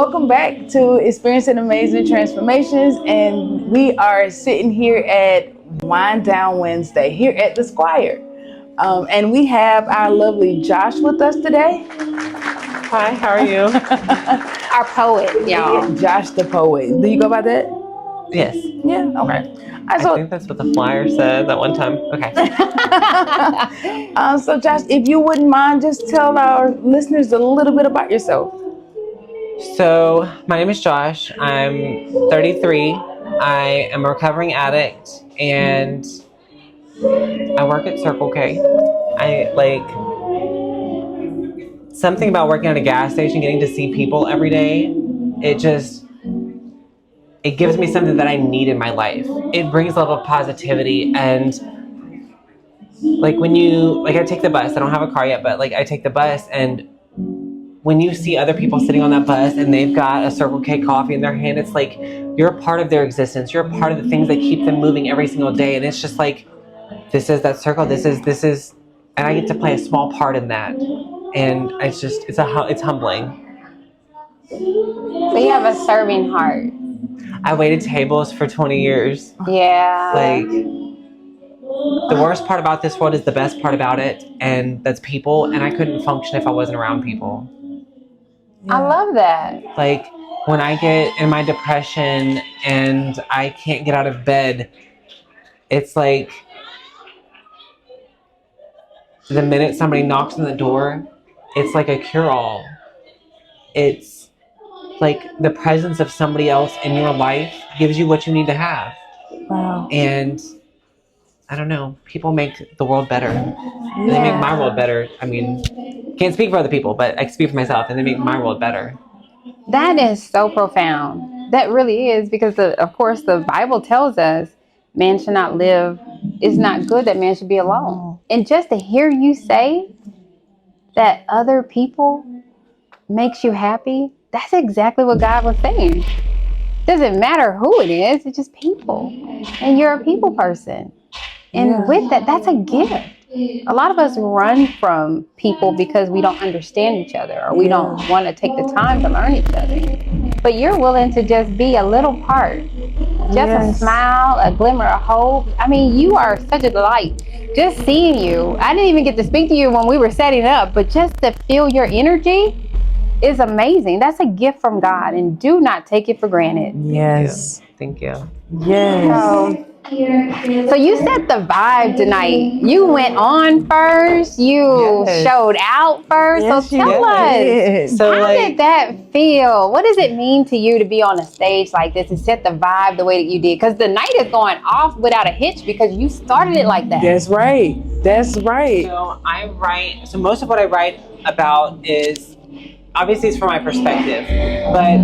welcome back to Experiencing Amazing Transformations. And we are sitting here at Wind Down Wednesday here at the Squire. And we have our lovely Josh with us today. Hi, how are you? Our poet, y'all. Josh the poet. Do you go by that? Yes. Yeah, okay. I think that's what the flyer said that one time. Okay. So Josh, if you wouldn't mind, just tell our listeners a little bit about yourself. So, my name is Josh. I'm 33. I am a recovering addict, and I work at Circle K. I like something about working at a gas station, getting to see people every day. It gives me something that I need in my life. It brings a level of positivity, and like I take the bus. I don't have a car yet, but like I take the bus, and when you see other people sitting on that bus and they've got a Circle K coffee in their hand, it's like you're a part of their existence. You're a part of the things that keep them moving every single day, and it's just like this is that circle. This is, and I get to play a small part in that, and it's humbling. So you have a serving heart. I waited tables for 20 years. Yeah. Like, the worst part about this world is the best part about it, and that's people, and I couldn't function if I wasn't around people. Yeah. I love that. Like, when I get in my depression and I can't get out of bed, it's like the minute somebody knocks on the door, it's like a cure-all. It's like the presence of somebody else in your life gives you what you need to have. Wow. And I don't know, people make the world better. Yeah. They make my world better. I mean, can't speak for other people, but I can speak for myself, and they make my world better. That is so profound. That really is, because of course the Bible tells us man should not live. It's not good that man should be alone. And just to hear you say that other people makes you happy, that's exactly what God was saying. Doesn't matter who it is, it's just people. And you're a people person. And with that, that's a gift. A lot of us run from people because we don't understand each other, or we don't want to take the time to learn each other. But you're willing to just be a little part. Just a smile, a glimmer of hope. I mean, you are such a delight. Just seeing you. I didn't even get to speak to you when we were setting up, but just to feel your energy is amazing. That's a gift from God, and do not take it for granted. Yes. Thank you. Yes. So you set the vibe tonight. You went on first. You showed out first. Yes, so tell us, how did that feel? What does it mean to you to be on a stage like this and set the vibe the way that you did? Because the night is going off without a hitch because you started it like that. That's right. That's right. So most of what I write about is, obviously it's from my perspective, but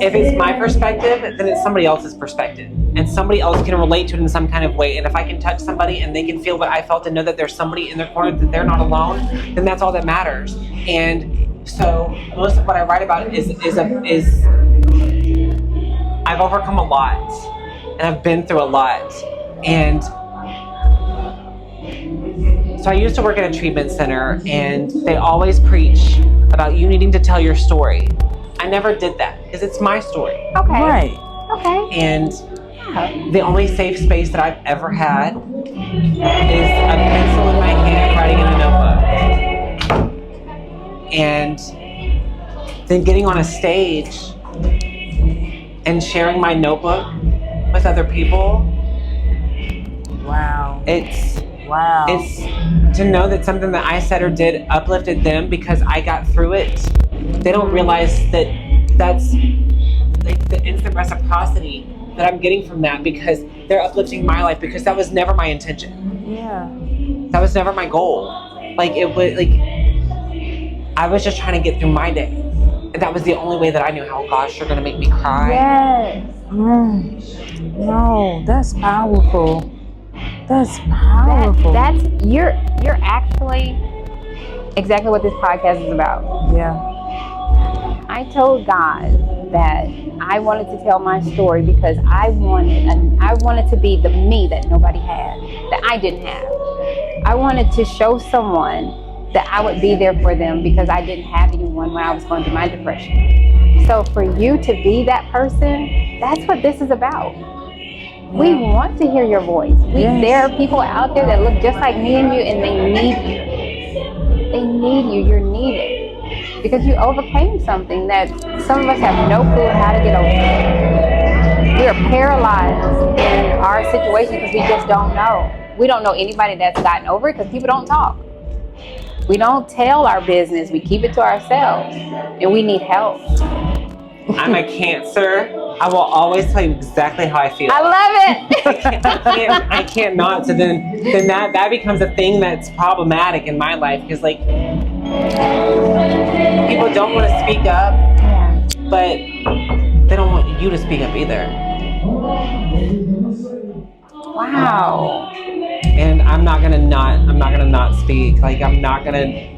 if it's my perspective, then it's somebody else's perspective, and somebody else can relate to it in some kind of way. And if I can touch somebody and they can feel what I felt and know that there's somebody in their corner, that they're not alone, then that's all that matters. And so most of what I write about is I've overcome a lot, and I've been through a lot. And so I used to work at a treatment center, and they always preach about you needing to tell your story. I never did that because it's my story. Okay. Right. Okay. And the only safe space that I've ever had is a pencil in my hand writing in a notebook. And then getting on a stage and sharing my notebook with other people. Wow. It's to know that something that I said or did uplifted them because I got through it. They don't realize that that's like the instant reciprocity that I'm getting from that, because they're uplifting my life, because that was never my intention. Yeah. That was never my goal. Like, it was like I was just trying to get through my day. And that was the only way that I knew how. Gosh, you're gonna make me cry. Yes. No, that's powerful. That's powerful. You're actually exactly what this podcast is about. Yeah. I told God that I wanted to tell my story because I wanted to be the me that nobody had, that I didn't have. I wanted to show someone that I would be there for them because I didn't have anyone when I was going through my depression. So for you to be that person, that's what this is about. We want to hear your voice. There are people out there that look just like me and you, and they need you. They need you. You're needed. Because you overcame something that some of us have no clue how to get over. We are paralyzed in our situation because we just don't know. We don't know anybody that's gotten over it because people don't talk. We don't tell our business. We keep it to ourselves. And we need help. I'm a Cancer. I will always tell you exactly how I feel. I love it. I can't not. So then that becomes a thing that's problematic in my life, because like people don't want to speak up, but they don't want you to speak up either. Wow. And I'm not gonna not speak. Like I'm not gonna.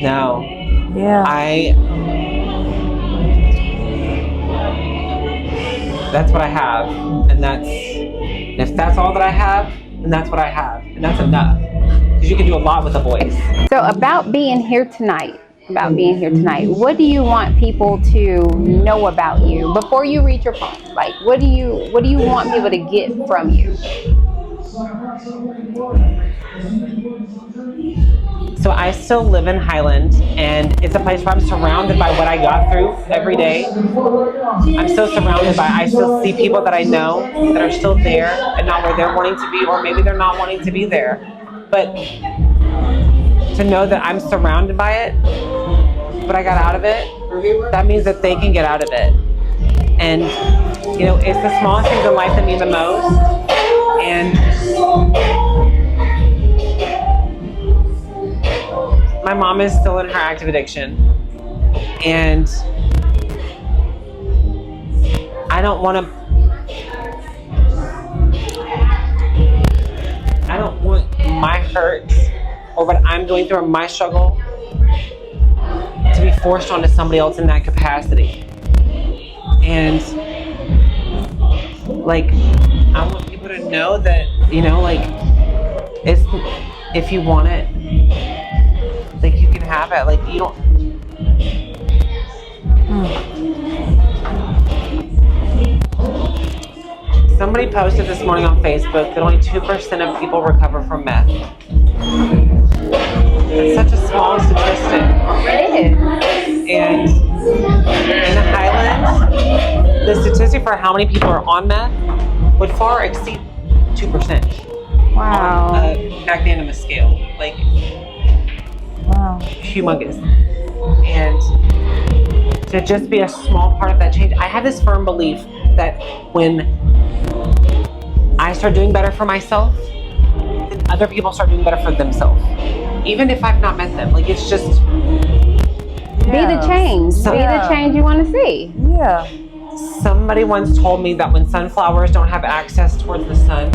No. Yeah. That's what I have, and if that's all that I have, then that's what I have, and that's enough. Because you can do a lot with a voice. So about being here tonight, what do you want people to know about you before you read your poem? Like, what do you want people to get from you? So I still live in Highland, and it's a place where I'm surrounded by what I got through every day. I'm so surrounded by, I still see people that I know that are still there and not where they're wanting to be, or maybe they're not wanting to be there. But to know that I'm surrounded by it, but I got out of it, that means that they can get out of it. And, you know, it's the smallest things in life that mean the most. And my mom is still in her active addiction, and I don't want my hurt or what I'm going through or my struggle to be forced onto somebody else in that capacity. And like, I want people to know that, you know, like, if you want it, like, you can have it. Like, you don't. Somebody posted this morning on Facebook that only 2% of people recover from meth. It's such a small statistic. It is. And in the Highlands, the statistic for how many people are on meth would far exceed 2%. Wow. On a magnanimous scale. Like, Wow. humongous. And to just be a small part of that change, I have this firm belief that when I start doing better for myself, then other people start doing better for themselves. Even if I've not met them. Like, it's just... Be the change. Be the change you want to see. Yeah. Somebody once told me that when sunflowers don't have access towards the sun,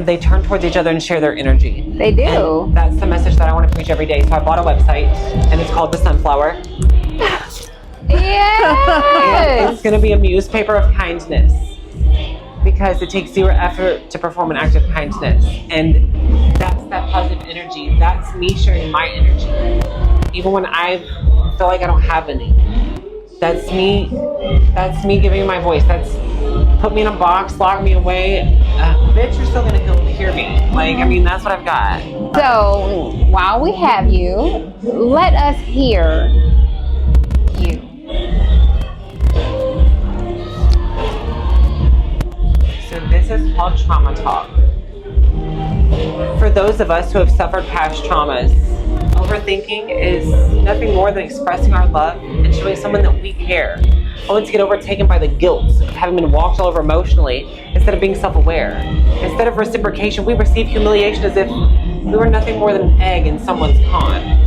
they turn towards each other and share their energy. They do. And that's the message that I want to preach every day. So I bought a website, and it's called The Sunflower. Yes. And it's going to be a newspaper of kindness, because it takes zero effort to perform an act of kindness. And that's that positive energy. That's me sharing my energy. Even when I feel like I don't have any. That's me giving my voice. That's put me in a box, lock me away. Bitch, you're still gonna hear me. Like, I mean, that's what I've got. So while we have you, let us hear you. So this is called Trauma Talk. For those of us who have suffered past traumas, overthinking is nothing more than expressing our love and showing someone that we care, only to get overtaken by the guilt of having been walked all over emotionally instead of being self-aware. Instead of reciprocation, we receive humiliation as if we were nothing more than an egg in someone's con.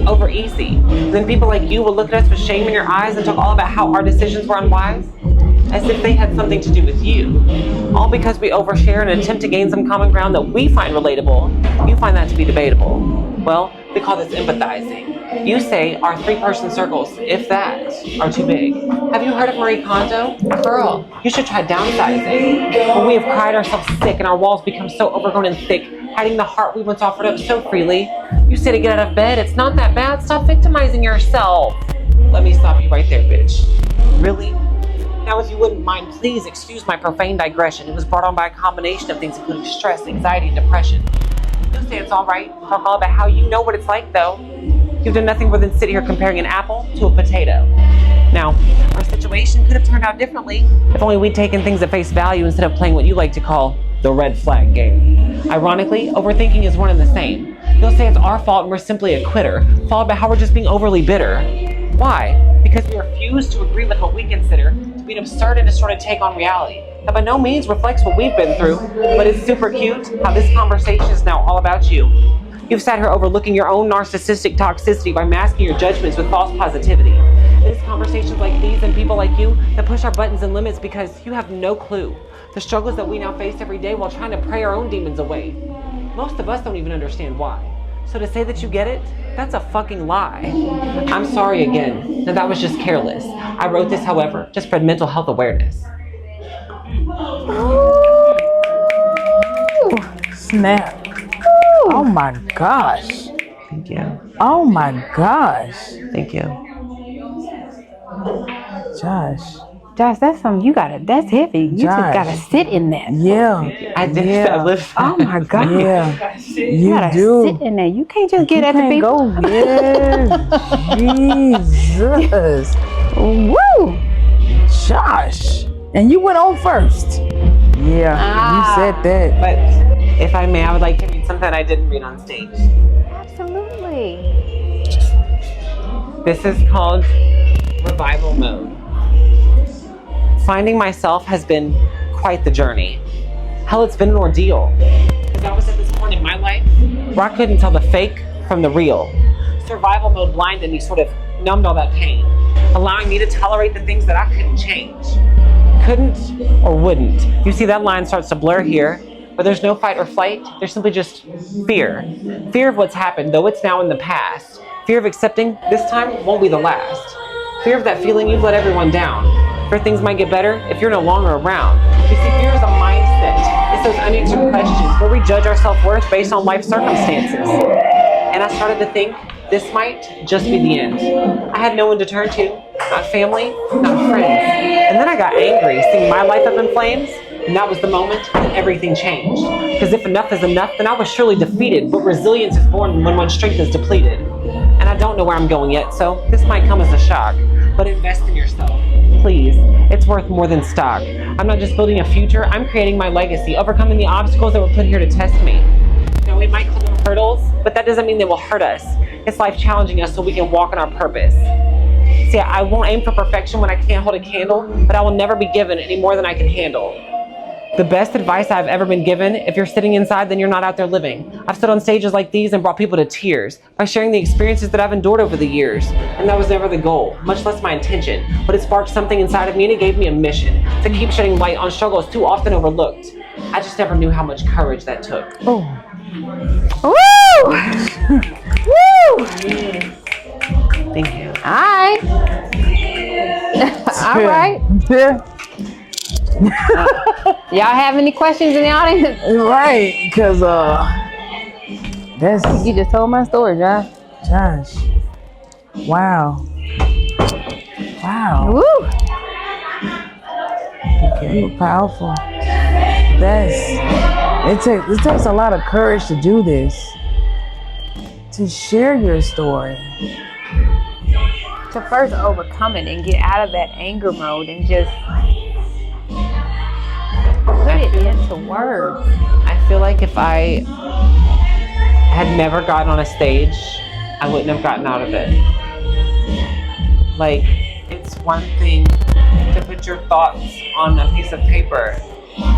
Over easy. And then people like you will look at us with shame in your eyes and talk all about how our decisions were unwise, as if they had something to do with you. All because we overshare in an attempt to gain some common ground that we find relatable. You find that to be debatable. Well, we call this empathizing. You say our 3-person circles, if that, are too big. Have you heard of Marie Kondo? Girl, you should try downsizing. When we have cried ourselves sick and our walls become so overgrown and thick, hiding the heart we once offered up so freely, you say to get out of bed, it's not that bad, stop victimizing yourself. Let me stop you right there, bitch. Really? Now, if you wouldn't mind, please excuse my profane digression. It was brought on by a combination of things, including stress, anxiety, and depression. You'll say it's all right. Talk all about how you know what it's like, though. You've done nothing more than sit here comparing an apple to a potato. Now, our situation could have turned out differently if only we'd taken things at face value instead of playing what you like to call the red flag game. Ironically, overthinking is one and the same. You'll say it's our fault and we're simply a quitter, followed by how we're just being overly bitter. Why? Because we refuse to agree with what we consider to be an absurd and distorted take on reality that by no means reflects what we've been through, but it's super cute how this conversation is now all about you. You've sat here overlooking your own narcissistic toxicity by masking your judgments with false positivity. It's conversations like these and people like you that push our buttons and limits because you have no clue the struggles that we now face every day while trying to pray our own demons away. Most of us don't even understand why. So to say that you get it, that's a fucking lie. I'm sorry again. Now that was just careless. I wrote this, however, to spread mental health awareness. Ooh, snap. Ooh. Oh my gosh. Thank you. Oh my gosh. Thank you. Josh, that's something you gotta, that's heavy. You Josh. just gotta sit in that. Yeah. I did. Yeah. I lived. Oh my God. Yeah. You gotta sit in there. You can't just get at the people. Go. Yeah. Jesus. Woo! Josh. And you went on first. Yeah. You said that. But if I may, I would like to read something I didn't read on stage. Absolutely. This is called Revival Mode. Finding myself has been quite the journey. Hell, it's been an ordeal. Because I was at this point in my life where I couldn't tell the fake from the real. Survival mode blinded me, sort of numbed all that pain, allowing me to tolerate the things that I couldn't change. Couldn't or wouldn't. You see, that line starts to blur here, but there's no fight or flight. There's simply just fear. Fear of what's happened, though it's now in the past. Fear of accepting this time won't be the last. Fear of that feeling you've let everyone down. Fear things might get better if you're no longer around. You see, fear is a mindset. It's those unanswered questions where we judge our self-worth based on life circumstances. And I started to think this might just be the end. I had no one to turn to, not family, not friends. And then I got angry, seeing my life up in flames, and that was the moment that everything changed. Because if enough is enough, then I was surely defeated, but resilience is born when one's strength is depleted. And I don't know where I'm going yet, so this might come as a shock, but invest in yourself. Please, it's worth more than stock. I'm not just building a future, I'm creating my legacy, overcoming the obstacles that were put here to test me. Now, we might call them hurdles, but that doesn't mean they will hurt us. It's life challenging us so we can walk in our purpose. See, I won't aim for perfection when I can't hold a candle, but I will never be given any more than I can handle. The best advice I've ever been given, if you're sitting inside, then you're not out there living. I've stood on stages like these and brought people to tears by sharing the experiences that I've endured over the years. And that was never the goal, much less my intention. But it sparked something inside of me and it gave me a mission to keep shedding light on struggles too often overlooked. I just never knew how much courage that took. Oh. Woo! Woo! Thank you. All right. All right. Yeah. Y'all have any questions in the audience? Right. Because that's You just told my story, Josh. Josh. Wow. Wow. Woo! Okay. You're powerful. It takes a lot of courage to do this. To share your story. To first overcome it and get out of that anger mode and just put it into words. I feel like if I had never gotten on a stage, I wouldn't have gotten out of it. Like, it's one thing to put your thoughts on a piece of paper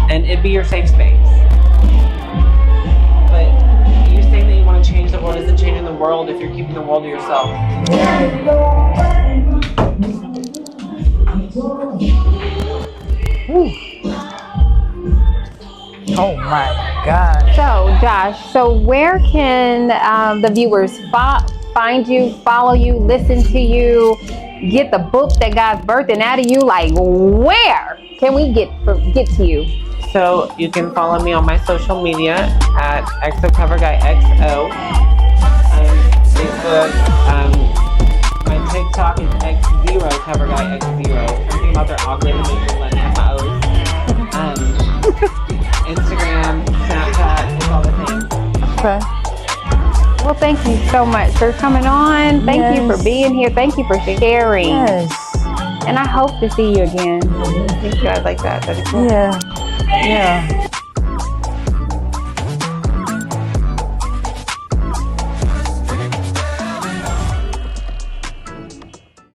and it'd be your safe space. But you saying that you want to change the world isn't changing the world if you're keeping the world to yourself. Oh my God. So, Josh, where can the viewers find you, follow you, listen to you, get the book that God's birthing out of you? Like, where can we get to you? So you can follow me on my social media at XOCoverGuyXO. Facebook, my TikTok. TikTok is X0 cover guy X0. Everything about their awkward and amazing let me have my O's. Instagram, Snapchat, it's all the things. Okay. Well, thank you so much for coming on. Thank you for being here. Thank you for sharing. Yes. And I hope to see you again. Thank you guys like that. That'd be cool. Yeah. Yeah.